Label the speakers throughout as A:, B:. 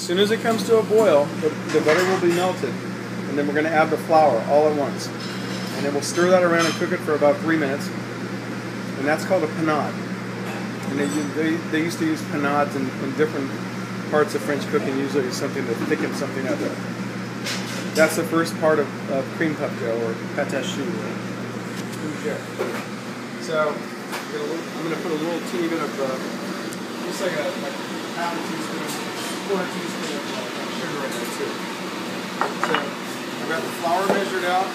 A: soon as it comes to a boil, the butter will be melted, and then we're going to add the flour all at once. And then we'll stir that around and cook it for about 3 minutes, and that's called a panade. And they used to use panades in different parts of French cooking, usually something to thicken something up. That's the first part of cream puff dough, or pâte à choux. So I'm going to put a little teeny bit of, just like half a teaspoon, quarter teaspoon of sugar in there too. So I've got the flour measured out.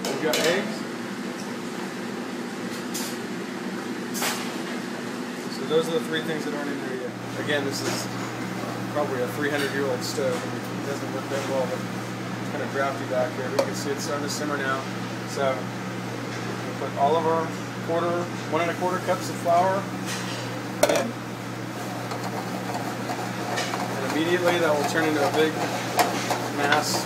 A: We've got eggs. So those are the three things that aren't in there yet. Again, this is probably a 300-year-old stove. It doesn't work that well, but it's kind of drafty back here. We can see it's starting to simmer now. So we'll put all of our 1 1/4 cups of flour in. And immediately that will turn into a big mass.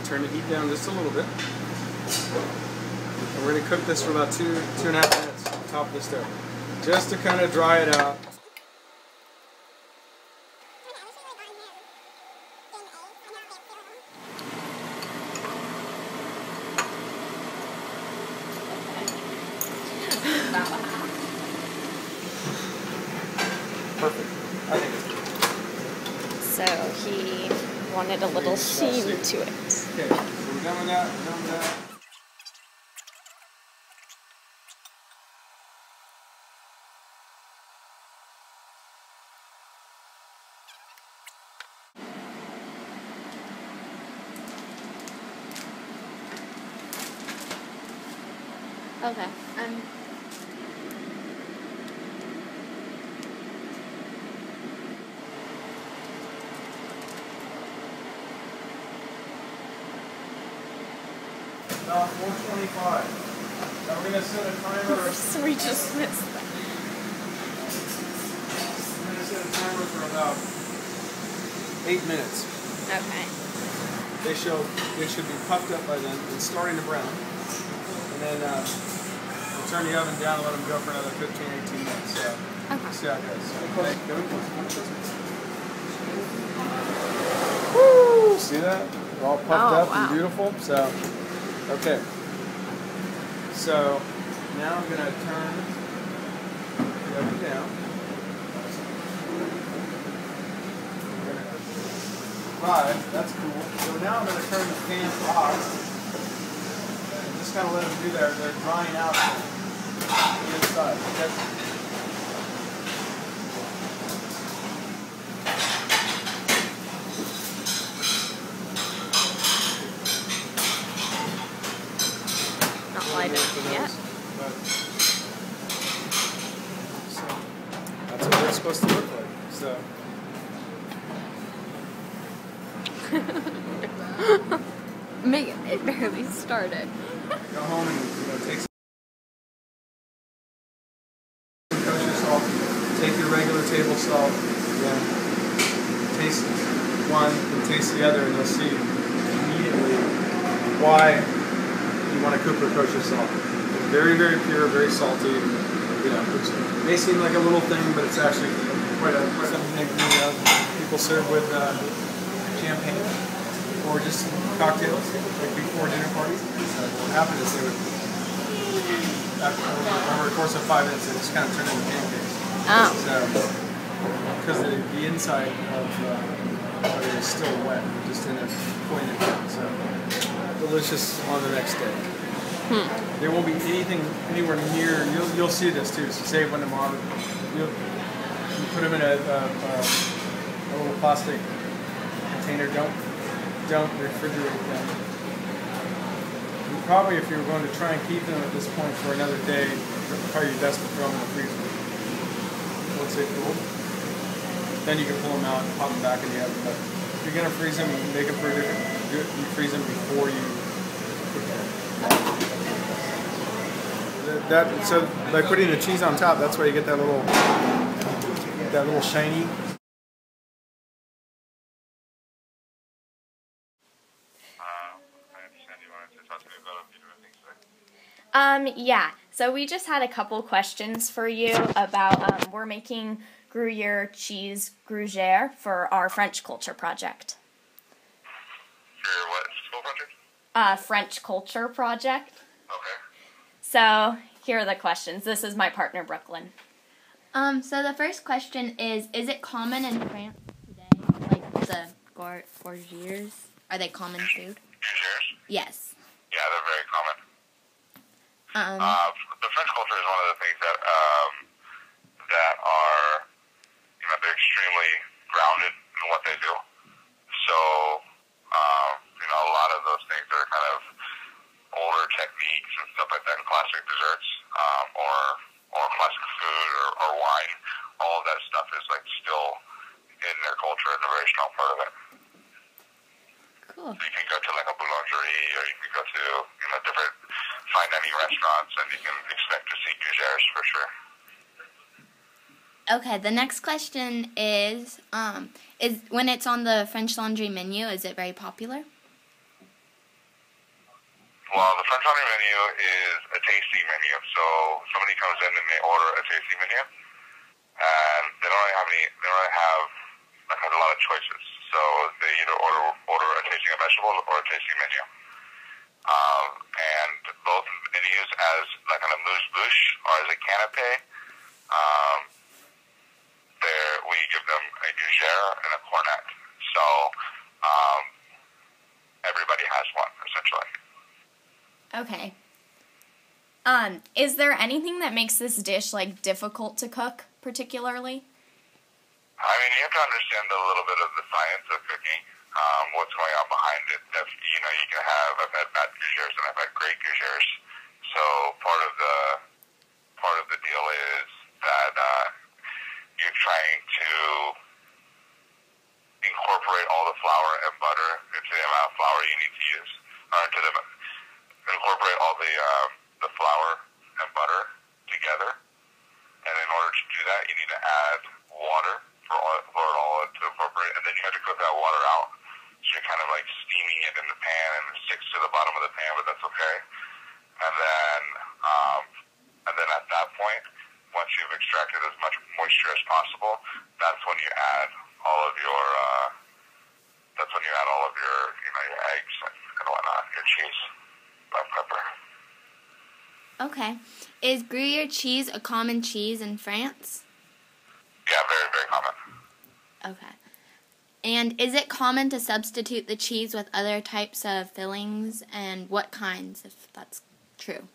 A: Turn the heat down just a little bit. And we're going to cook this for about 2.5 minutes on top of the stove, just to kind of dry it out. Perfect. I think it's
B: so he wanted a little sheen to it.
A: Okay, so we're done with that,
B: Okay.
A: About 425. Now we're going to set a timer.
B: So we just missed that.
A: We're going to set a timer for about 8 minutes.
B: Okay.
A: They should be puffed up by then and starting to brown. And then we'll turn the oven down and let them go for another 15-18 minutes. So
B: Okay.
A: see how it goes. So, woo! See that? They're all puffed up and beautiful. So. Okay, so now I'm going to turn the oven down. Right, that's cool. So now I'm going to turn the fan off and just kind of let them do they're drying out the inside. Okay?
B: Yet.
A: So that's what they're supposed to look like. So
B: Meghan, it barely started.
A: go home and take some kosher salt. Take your regular table salt. Taste one and taste the other, and you'll see immediately why you want to cook with kosher salt. It's very, very pure, very salty. Which may seem like a little thing, but it's actually quite something people serve with champagne or just cocktails, like before dinner parties. So what happened is they would, over the course of 5 minutes, they just kind of turn into pancakes.
B: Oh.
A: So, because the inside of butter is still wet, just in a point in it. So delicious on the next day. There won't be anything anywhere near. You'll see this too. So save one tomorrow. You put them in a little plastic container. Don't refrigerate them. And probably, if you're going to try and keep them at this point for another day, probably best to throw them in the freezer. Once they cool, then you can pull them out and pop them back in the oven. But if you're going to freeze them, make them for different. You freeze them before you cook them. So by putting the cheese on top, that's why you get that little shiny
B: Yeah. So we just had a couple questions for you about we're making Gruyere cheese gruyere for our French culture project.
C: For your what school project?
B: French culture project.
C: Okay.
B: So here are the questions. This is my partner, Brookelyn.
D: So the first question is it common in France today, like the gorgères? Are they common food?
C: Gruyères?
D: Yes.
C: Yeah, they're very common. The French culture is one of the things that are, they're extremely grounded in what they do. So, a lot of those things are kind of older techniques and stuff like that, and classic desserts, or classic food or wine. All of that stuff is like still in their culture and a very strong part of it.
D: Cool.
C: So you can go to like a boulangerie, or you can go to different fine dining restaurants, and you can expect to see gruyères for sure.
D: Okay, the next question is when it's on the French Laundry menu, is it very popular?
C: Well, the French Laundry menu is a tasting menu, so somebody comes in and they order a tasting menu, and they don't really have a lot of choices. So they either order a tasting of vegetables or a tasting menu. And both menus as like kind of mousse-bouche or as a canapé, we give them a gruyere and a cornet. So everybody has one, essentially.
B: Okay. Is there anything that makes this dish like difficult to cook particularly?
C: I mean, you have to understand a little bit of the science of cooking, what's going on behind it. I've had bad gruyères and I've had great gruyères. So part of the deal is that you're trying to incorporate all the flour and butter into the amount of flour you need to use, or incorporate all the flour and butter together. And in order to do that, you need to add water for it all to incorporate, and then you have to cook that water out. So you're kind of like steaming it in the pan, and it sticks to the bottom of the pan, but that's okay. And then at that point, once you've extracted as much moisture as possible, that's when you add all of your your eggs and whatnot, your cheese, black pepper.
D: Okay. Is Gruyere cheese a common cheese in France?
C: Yeah, very, very common.
D: Okay. And is it common to substitute the cheese with other types of fillings, and what kinds, if that's true?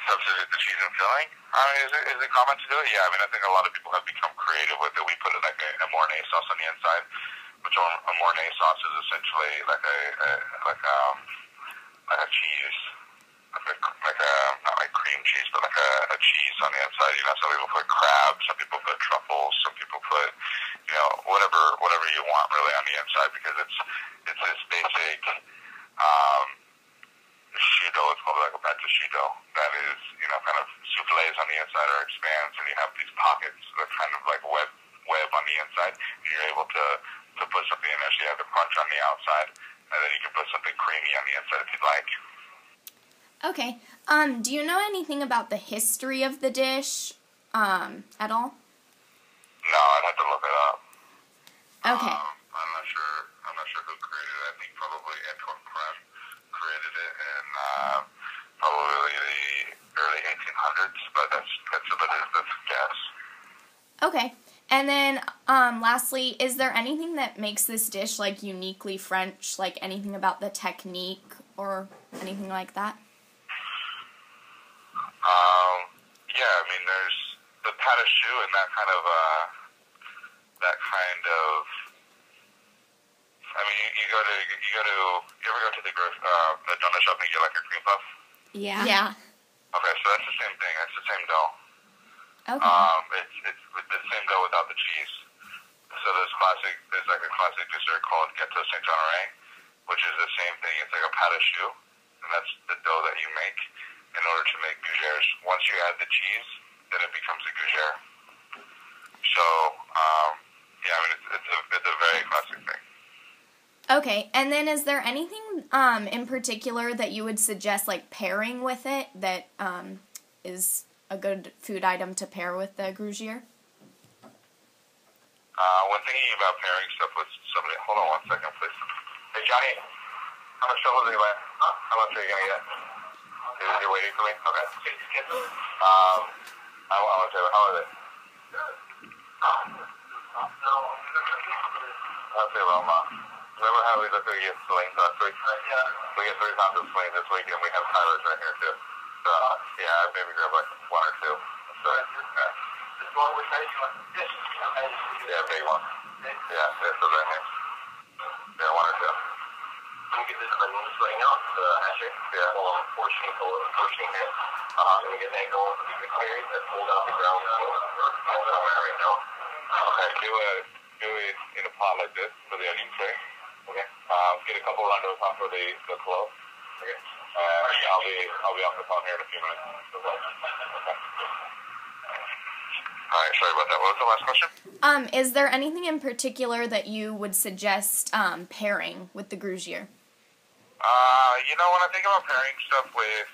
C: Substitute the cheese and filling? I mean, is it common to do it? Yeah, I mean, I think a lot of people have become creative with it. We put like a Mornay sauce on the inside, which a Mornay sauce is essentially like a cheese, not like cream cheese, but like a cheese on the inside. Some people put crab, some people put truffles, some people put, whatever you want really on the inside, because it's this basic shito. It's called like a pâte de shito. That is, kind of soufflés on the inside or expands, and you have these pockets that kind of like web on the inside, and you're able to put something in there, so you have the crunch on the outside, and then you can put something creamy on the inside if you'd like.
B: Okay. Do you know anything about the history of the dish, at all?
C: No, I'd have to look it up.
B: Okay.
C: I'm not sure who created it. I think probably Antoine Crème created it in probably the early 1800s, but that's a guess.
B: Okay. And then, lastly, is there anything that makes this dish, like, uniquely French? Like, anything about the technique or anything like that?
C: Yeah, I mean, there's the pâte de choux and that kind of, I mean, you ever go to the donut shop and get like a cream puff?
D: Yeah.
B: Yeah.
C: Okay, so that's the same thing. It's the same dough.
B: Okay.
C: It's the same dough without the cheese. So there's like a classic dessert called gâteau Saint-Honoré, which is the same thing. It's like a pâte de choux, and that's the dough that you make in order to make gruyères. Once you add the cheese, then it becomes a gruyère. So, yeah, I mean, it's a very classic thing.
B: Okay, and then is there anything in particular that you would suggest, like pairing with it, that is a good food item to pair with the Grugier?
C: When thinking about pairing stuff with somebody, hold on one second, please. Hey, Johnny, how much trouble are you at? How much are you going to get? You're waiting for me? Okay. I want to tell you, how are they? I'll say about remember how we looked at you swings last week? Yeah. We get 3 pounds of swings this week, and we have Tyler's right here, too. So, yeah, I'd maybe grab like 1 or 2. So, okay. This one, which size you want? This. Yeah, big one. Yeah, this is right here. Yeah, 1 or 2. Can we get this onion swing out, the hatchet? Yeah. Hold on, portioning here. Can we get an angle of the clearing that's pulled out the ground? Hold it on there right now. Okay, do it in a pot like this for the onions, right? Okay. Get a couple around on top for the clove. Okay. I'll be off the phone here in a few minutes. Okay. All right. Sorry about that. What was the last question?
B: Is there anything in particular that you would suggest pairing with the Grugier?
C: When I think about pairing stuff with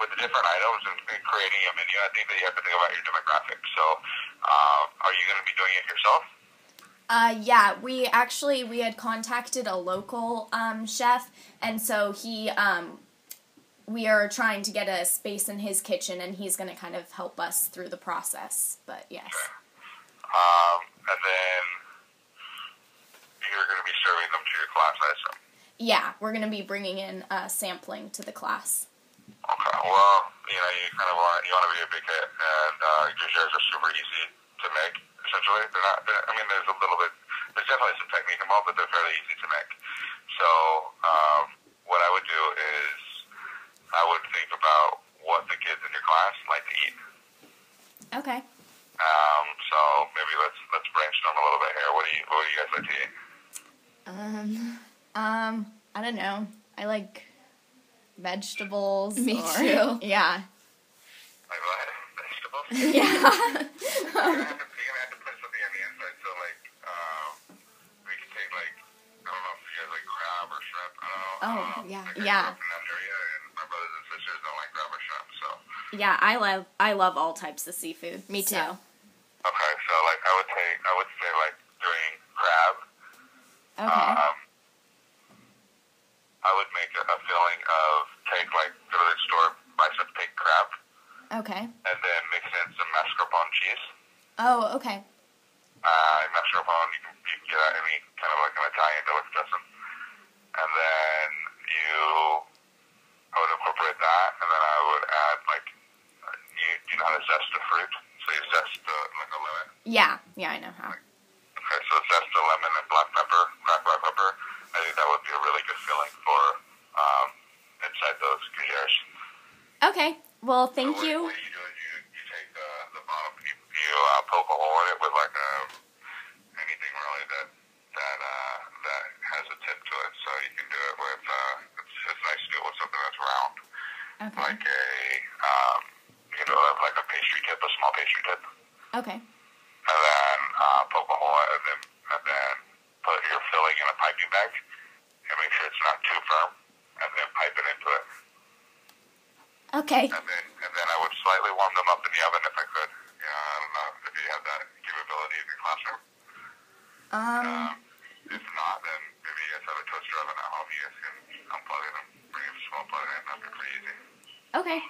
C: the different items and creating a menu, I think that you have to think about your demographics. So, are you going to be doing it yourself?
B: Yeah, we had contacted a local chef, and so we are trying to get a space in his kitchen, and he's going to kind of help us through the process. But yes.
C: Okay. And then you're going to be serving them to your class, I assume.
B: Yeah, we're going to be bringing in sampling to the class.
C: Okay. Well, you kind of want to be a big hit, and Grugiers are super easy to make. Essentially, there's definitely some technique involved, but they're fairly easy to make. So, what I would do is I would think about what the kids in your class like to eat.
B: Okay.
C: So maybe let's brainstorm a little bit here. What do you guys like to eat?
B: I don't know. I like vegetables.
D: Me
B: too. Yeah.
C: Like what? Vegetables?
B: Yeah.
C: You're gonna have to put something on the inside. So we could take I don't know if you guys like crab or shrimp. I don't know.
D: yeah.
C: I grew
B: Yeah.
C: up in that area, and my brothers and sisters don't like crab or shrimp. So.
B: Yeah, I love all types of seafood.
D: Me too.
B: So.
C: Okay, so I would say doing crab.
B: Okay.
C: I would make a filling of go to the store, buy some pig crab,
B: Okay.
C: and then mix in some mascarpone cheese.
B: Oh, okay.
C: Mascarpone, you can get any kind of like an Italian delicatessen, and then I would incorporate that, and then I would add you know how to zest a fruit, so you zest like a lemon.
B: Yeah, I know how.
C: Okay, so zest a lemon and cracked black pepper. I think that would be a really good filling for inside those Grugiers.
B: Okay. Well, thank you.
C: What you do is you take the bottom, you poke a hole in it with anything really that has a tip to it. So you can do it with it's nice to do it with something that's round,
B: Okay.
C: you can do it like a pastry tip, a small pastry tip,
B: Okay.
C: and then poke a hole in it, and then put your filling in a piping bag and make sure it's not too firm, and then pipe it into it.
B: Okay.
C: And then I would slightly warm them up in the oven if I could. I don't know if you have that capability in your classroom. If not, then maybe you guys have a toaster oven at home. You guys can unplug it and bring a small plug in. That'd be pretty easy.
B: Okay.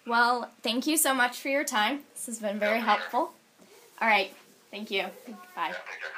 B: Well, thank you so much for your time. This has been very helpful. All right. Thank you. Bye.
C: Yeah, take care.